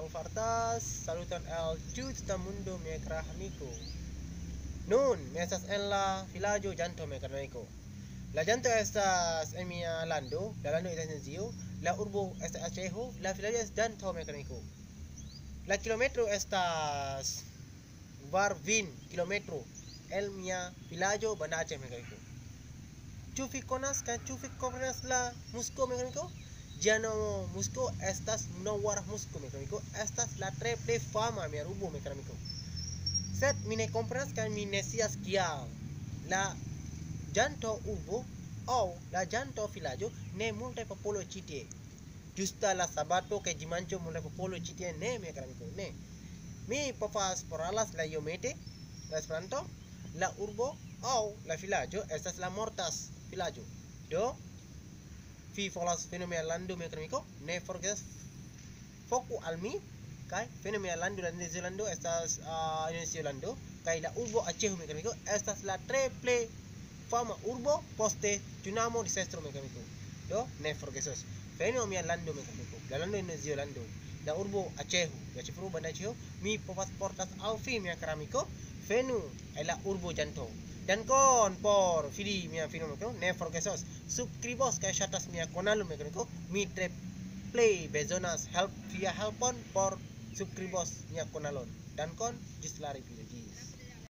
Alfartas, saluton el tuta mundo mia amico. Nun, mi estas en la vilaĝo Ĝanto mekaniko. La Ĝanto estas en mia lando, la lando estas Indonezio, la urbo estas Aceh, la vilaĝo estas Ĝanto mekaniko. La kilometro estas var 20 kilometro el mia vilaĝo Banda Aceh mekaniko. Ĉu vi konas kaj ĉu vi komprenas la musko mekaniko? Ĝia nomo musko estas Munawwarah Musko mekaniko, estas la tre plej fama mia urbo mekaniko. Sed mi ne komprenas kaj mi ne scias kial la Ĝanto urbo aŭ la Ĝanto vilaĝo ne multaj popolo ĉi tie. Ĝusta la sabato kaj dimanĉo multaj popolo ĉi tie ne mekaniko, ne. Mi povas parolas la iomete la Esperanto. La urbo aŭ la vilaĝo estas la Mortas vilaĝo. Do vi volas veni mia lando mekaniko, ne forgesas foku al mi kaj veni mia lando la Nezilando estas Indonesia lando kaj la urbo Aceh mekaniko estas la tre plej fama urbo poste tsunamo disastro mekaniko. Do ne forgesas veni mia lando mekaniko, la lando Indonesia lando, la urbo Aceh, la ĉefurbo Banda Aceh, mi povas portas al vi mia kara amiko, venu en la urbo Ĝanto. Dankon por vidi mia filmo mekaniko, ne forgesos subskribos kaj ŝatas mia kanalo mekaniko. Mi tre plej bezonas via helpon por subskribos mia kanalon. Dankon, ĝis la revido.